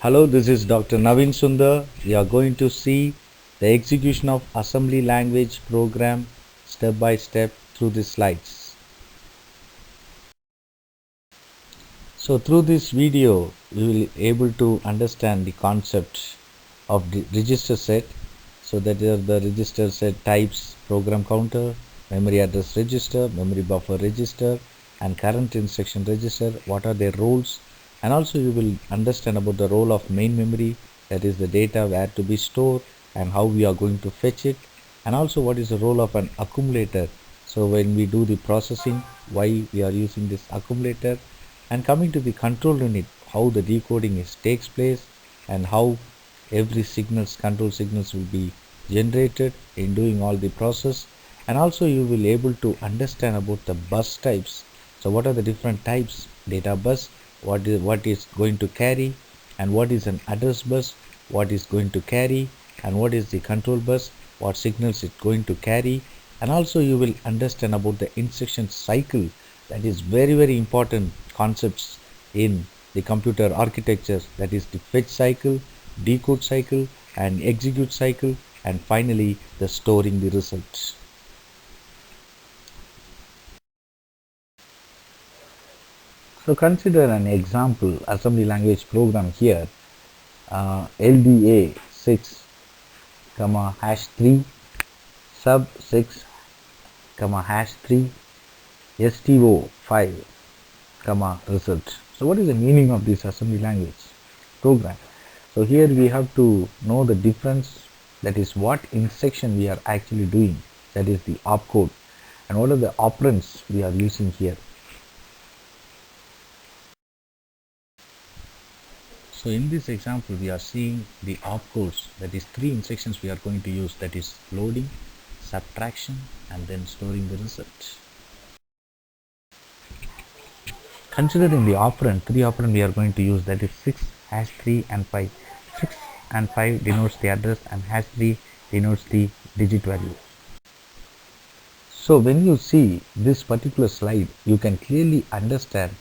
Hello, this is Dr. Naveen Sundar. We are going to see the execution of assembly language program step by step through the slides. So through this video, you will be able to understand the concept of the register set. So that are the register set types: program counter, memory address register, memory buffer register, and current instruction register. What are their roles? And also you will understand about the role of main memory, that is the data where to be stored and how we are going to fetch it. And also what is the role of an accumulator. So when we do the processing, why we are using this accumulator. And coming to the control unit, how the decoding takes place and how every control signals will be generated in doing all the process. And also you will able to understand about the bus types. So what are the different types? Data bus, what is going to carry, and what is an address bus, what is going to carry, and what is the control bus, what signals it's going to carry. And also you will understand about the instruction cycle. That is very important concepts in the computer architecture, that is the fetch cycle, decode cycle, and execute cycle, and finally the storing the results. So consider an example assembly language program here, LDA 6 comma hash 3 sub 6 comma hash 3 STO 5 comma result. So what is the meaning of this assembly language program? So here we have to know the difference, that is what instruction we are actually doing, that is the opcode, and what are the operands we are using here. So in this example we are seeing the opcodes, that is three instructions we are going to use, that is loading, subtraction, and then storing the result. Considering the three operand we are going to use, that is 6, hash 3 and 5. 6 and 5 denotes the address and hash 3 denotes the digit value. So when you see this particular slide, you can clearly understand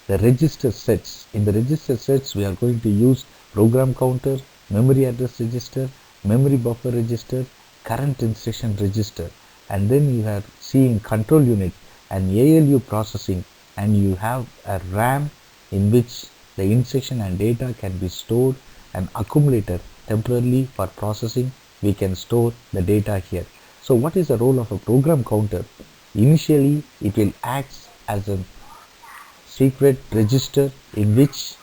the register sets. In the register sets, we are going to use program counter, memory address register, memory buffer register, current instruction register, and then you are seeing control unit and ALU processing, and you have a RAM in which the instruction and data can be stored, and accumulator temporarily for processing. We can store the data here. So what is the role of a program counter? Initially, it will act as a secret register in which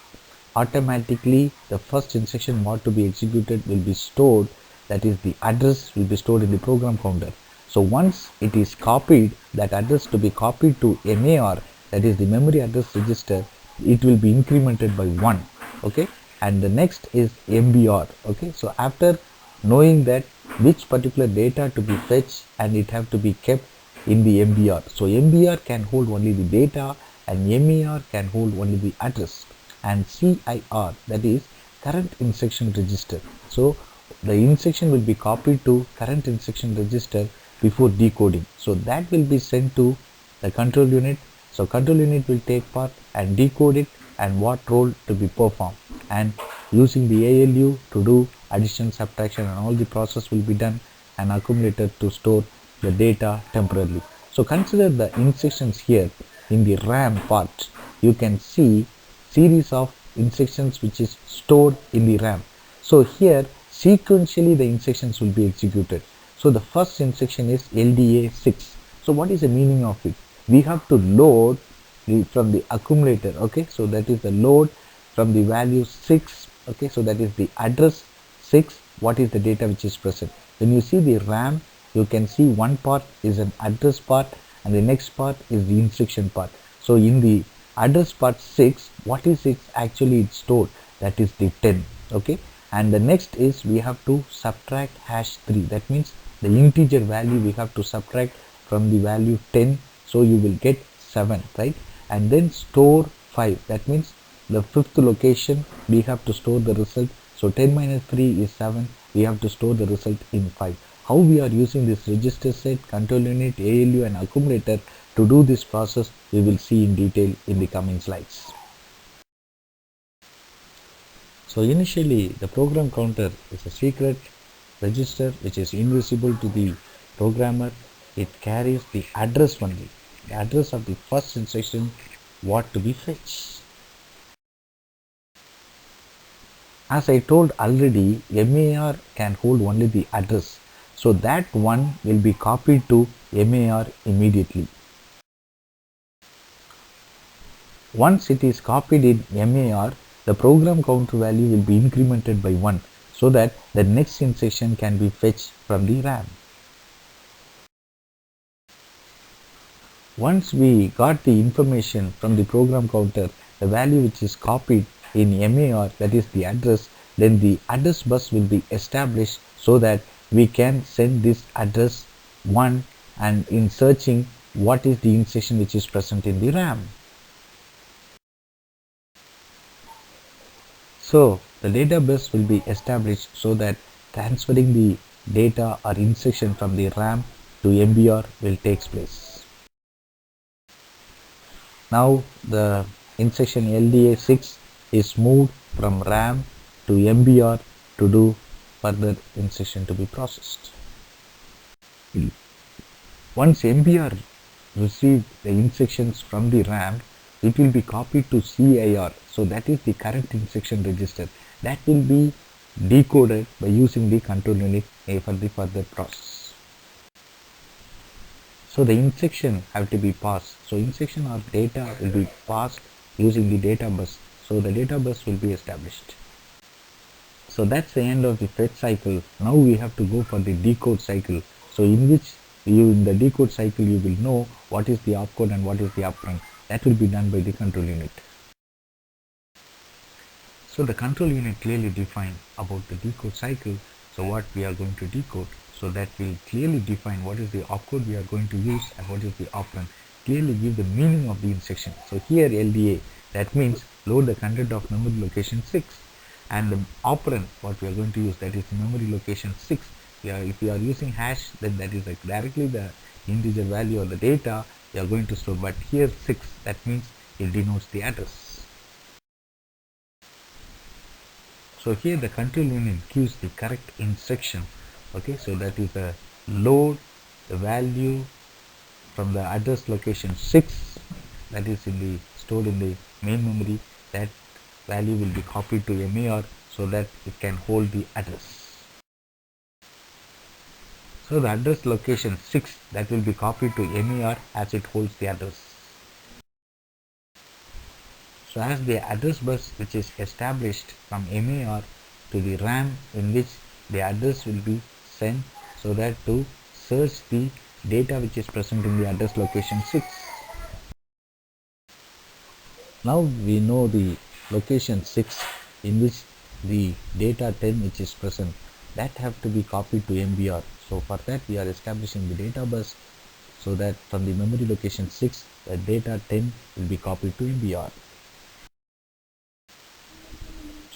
automatically the first instruction what to be executed will be stored, that is the address will be stored in the program counter. So once it is copied, that address to be copied to MAR, that is the memory address register, it will be incremented by 1. Okay, and the next is MBR. Okay, so after knowing that which particular data to be fetched, and it have to be kept in the MBR. So MBR can hold only the data and MAR can hold only the address, and CIR, that is current instruction register. So the instruction will be copied to current instruction register before decoding. So that will be sent to the control unit. So control unit will take part and decode it and what role to be performed, and using the ALU to do addition, subtraction, and all the process will be done, and accumulator to store the data temporarily. So consider the instructions here. In the RAM part, you can see series of instructions which is stored in the RAM. So here sequentially the instructions will be executed. So the first instruction is LDA 6. So what is the meaning of it? We have to load from the accumulator. Okay, so that is the load from the value 6. Okay, so that is the address 6. What is the data which is present? When you see the RAM, you can see one part is an address part and the next part is the instruction part. So in the address part 6, what is it actually stored? That is the 10. Okay, and the next is we have to subtract hash 3. That means the integer value we have to subtract from the value 10. So you will get 7, right? And then store 5. That means the fifth location we have to store the result. So 10 minus 3 is 7. We have to store the result in 5. How we are using this register set, control unit, ALU, and accumulator to do this process, we will see in detail in the coming slides. So initially the program counter is a secret register which is invisible to the programmer. It carries the address only, the address of the first instruction what to be fetched. As I told already, MAR can hold only the address, so that one will be copied to MAR immediately. Once it is copied in MAR, the program counter value will be incremented by 1 so that the next instruction can be fetched from the RAM. Once we got the information from the program counter, the value which is copied in MAR, that is the address, then the address bus will be established so that we can send this address 1 and in searching what is the instruction which is present in the RAM. So the data bus will be established so that transferring the data or instruction from the RAM to MBR will take place. Now the instruction LDA6 is moved from RAM to MBR to do further instruction to be processed. Once MBR receives the instructions from the RAM, it will be copied to CIR. So that is the current instruction register. That will be decoded by using the control unit for the further process. So the instruction have to be passed. So instruction or data will be passed using the data bus. So the data bus will be established. So that's the end of the fetch cycle. Now we have to go for the decode cycle. So in which in the decode cycle you will know what is the opcode and what is the operand. That will be done by the control unit. So the control unit clearly define about the decode cycle. So what we are going to decode. So that will clearly define what is the opcode we are going to use and what is the operand. Clearly give the meaning of the instruction. So here LDA, that means load the content of memory location 6. And the operand what we are going to use, that is memory location 6. If we are using hash, then that is like directly the integer value or the data we are going to store, but here 6, that means it denotes the address. So here the control unit gives the correct instruction. Okay, so that is a load the value from the address location 6, that is stored in the main memory. That value will be copied to MAR so that it can hold the address. So the address location 6, that will be copied to MAR as it holds the address. So as the address bus which is established from MAR to the RAM, in which the address will be sent so that to search the data which is present in the address location 6. Now we know the location 6 in which the data 10 which is present, that have to be copied to MBR. So for that we are establishing the data bus so that from the memory location 6 the data 10 will be copied to MBR.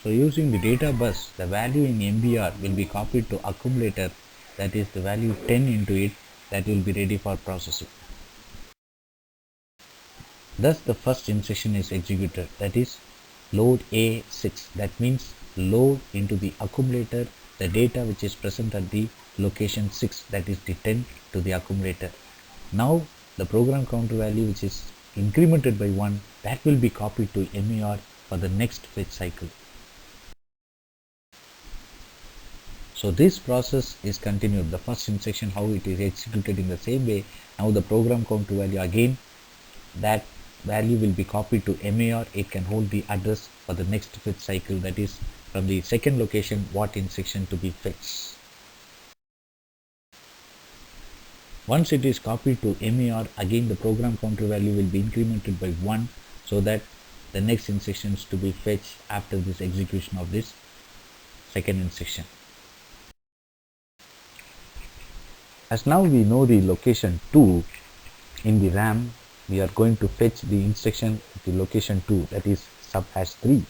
So using the data bus, the value in MBR will be copied to accumulator, that is the value 10 into it, that will be ready for processing. Thus the first instruction is executed, that is load A6, that means load into the accumulator the data which is present at the location 6, that is the 10 to the accumulator. Now the program counter value which is incremented by 1, that will be copied to MAR for the next fetch cycle. So this process is continued. The first instruction how it is executed in the same way. Now the program counter value again, that value will be copied to MAR. It can hold the address for the next fetch cycle, that is from the second location what instruction to be fetched. Once it is copied to MAR, again the program counter value will be incremented by 1 so that the next instructions to be fetched after this execution of this second instruction. As now we know the location 2 in the RAM, we are going to fetch the instruction at the location 2, that is sub hash 3.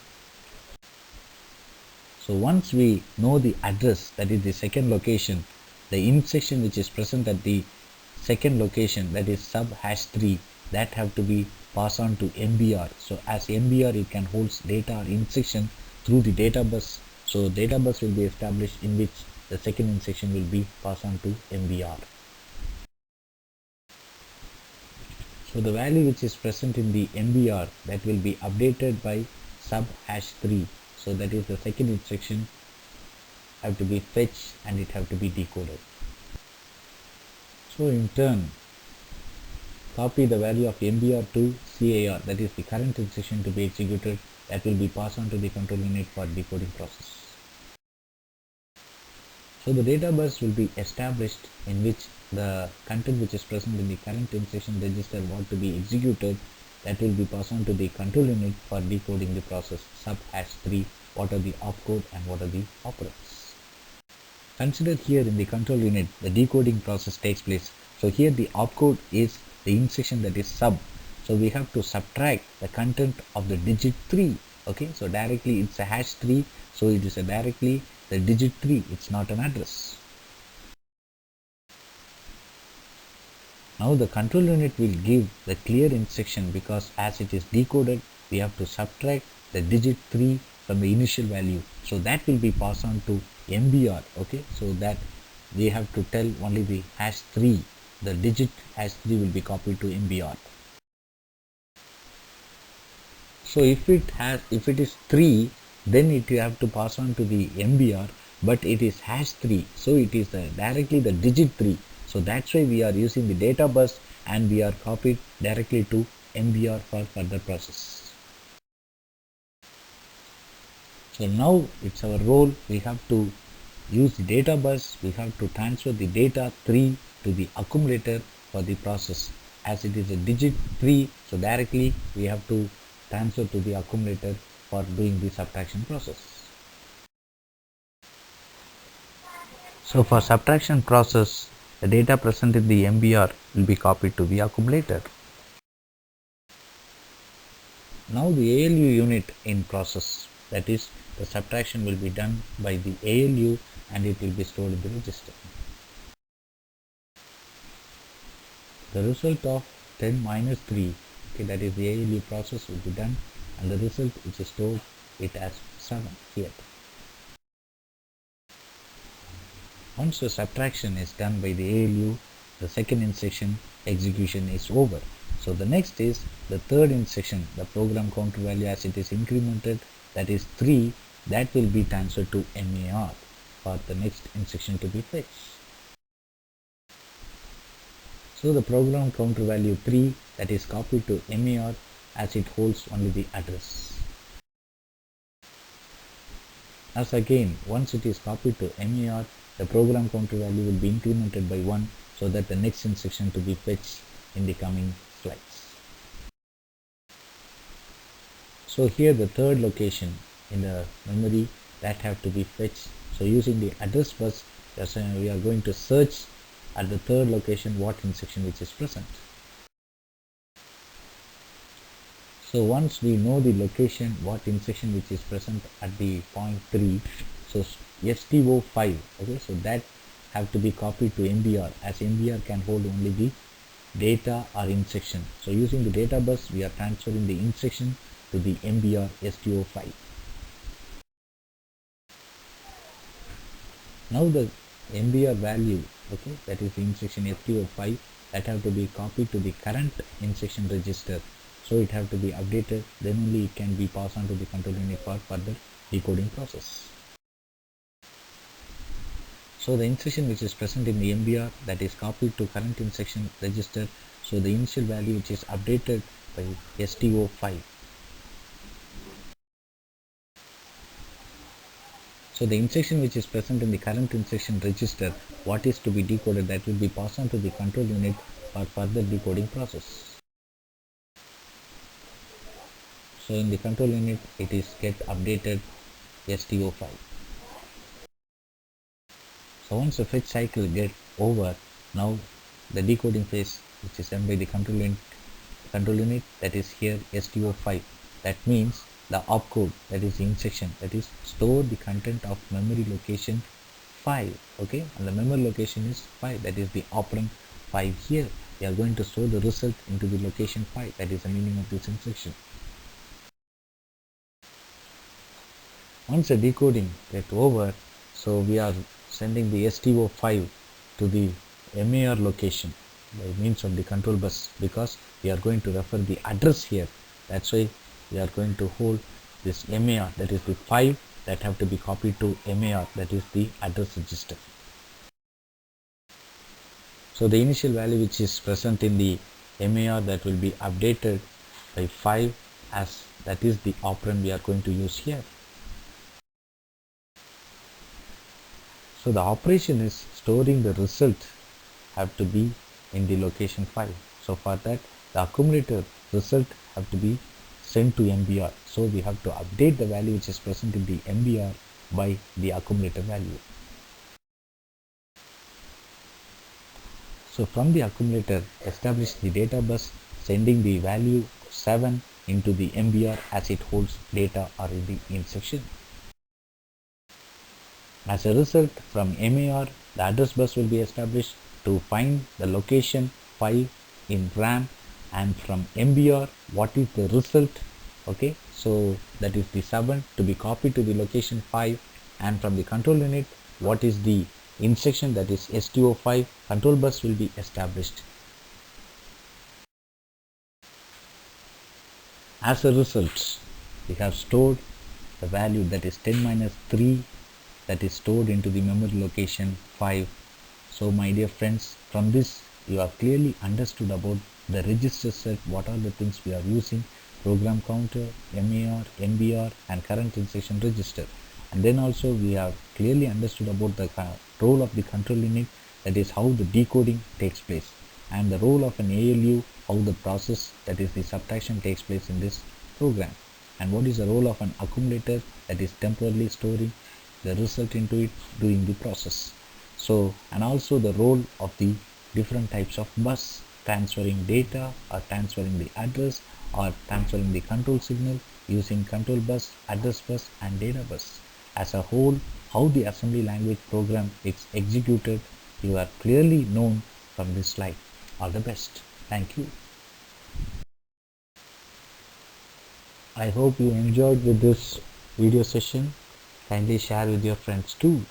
So once we know the address, that is the second location, the instruction which is present at the second location, that is sub hash 3, that have to be passed on to MBR. So as MBR it can hold data or instruction through the data bus. So data bus will be established in which the second instruction will be passed on to MBR. So the value which is present in the MBR, that will be updated by sub hash 3. So that is the second instruction have to be fetched and it have to be decoded. So in turn, copy the value of MBR to CAR, that is the current instruction to be executed, that will be passed on to the control unit for decoding process. So the data bus will be established in which the content which is present in the current instruction register what to be executed, that will be passed on to the control unit for decoding the process sub hash 3, what are the opcode and what are the operands. Consider here in the control unit the decoding process takes place. So here the opcode is the instruction that is sub. So we have to subtract the content of the digit 3. Okay, so directly it's a hash 3, so it is a directly the digit 3, it's not an address. Now the control unit will give the clear instruction because as it is decoded, we have to subtract the digit 3 from the initial value. So that will be passed on to MBR. Okay, so that we have to tell only the hash 3, the digit hash 3 will be copied to MBR. So if it is 3, then it you have to pass on to the MBR, but it is hash 3, so it is directly the digit 3. So that's why we are using the data bus and we are copied directly to MBR for further process. So now it's our role, we have to use the data bus, we have to transfer the data 3 to the accumulator for the process. As it is a digit 3, so directly we have to transfer to the accumulator for doing the subtraction process. So for subtraction process, the data present in the MBR will be copied to the accumulator. Now the ALU unit in process, that is the subtraction will be done by the ALU and it will be stored in the register. The result of 10 minus 3, okay, that is the ALU process will be done and the result which is stored it as 7 here. Once the subtraction is done by the ALU, the second instruction execution is over. So the next is the third instruction, the program counter value as it is incremented, that is 3, that will be transferred to MAR for the next instruction to be fetched. So the program counter value 3 that is copied to MAR as it holds only the address. As again, once it is copied to MAR, the program counter value will be incremented by 1 so that the next instruction to be fetched in the coming slides. So here the third location in the memory that have to be fetched. So using the address bus, we are going to search at the third location what instruction which is present. So once we know the location what instruction which is present at the point 3, so STO5, okay, so that have to be copied to MBR as MBR can hold only the data or instruction. So using the data bus we are transferring the instruction to the MBR STO5. Now the MBR value, okay, that is the instruction STO5, that have to be copied to the current instruction register. So it have to be updated, then only it can be passed on to the control unit for further decoding process. So the instruction which is present in the MBR that is copied to current instruction register. So the initial value which is updated by STO5. So the instruction which is present in the current instruction register, what is to be decoded, that will be passed on to the control unit for further decoding process. So in the control unit it is get updated STO5. So once the fetch cycle get over, now the decoding phase which is done by the control unit, that is here STO5. That means the opcode, that is the instruction, that is store the content of memory location 5, okay, and the memory location is 5, that is the operand 5 here. We are going to store the result into the location 5, that is the meaning of this instruction. Once the decoding get over, so we are sending the STO5 to the MAR location by means of the control bus, because we are going to refer the address here. That's why we are going to hold this MAR, that is the 5 that have to be copied to MAR, that is the address register. So the initial value which is present in the MAR, that will be updated by 5, as that is the operand we are going to use here. So the operation is storing the result have to be in the location 5. So for that, the accumulator result have to be sent to MBR. So we have to update the value which is present in the MBR by the accumulator value. So from the accumulator, establish the data bus sending the value 7 into the MBR as it holds data already in section. As a result, from MAR, the address bus will be established to find the location 5 in RAM, and from MBR, what is the result? Okay, so that is the 7 to be copied to the location 5, and from the control unit, what is the instruction, that is STO5, control bus will be established. As a result, we have stored the value, that is 10 minus 3, that is stored into the memory location 5. So my dear friends, from this you have clearly understood about the register set, what are the things we are using: program counter, MAR, MBR, and current instruction register. And then also we have clearly understood about the role of the control unit, that is how the decoding takes place, and the role of an ALU, how the process, that is the subtraction, takes place in this program, and what is the role of an accumulator, that is temporarily storing the result into it during the process. So, and also the role of the different types of bus, transferring data or transferring the address or transferring the control signal using control bus, address bus, and data bus. As a whole, how the assembly language program is executed, you are clearly known from this slide. All the best. Thank you. I hope you enjoyed with this video session. Kindly share with your friends too.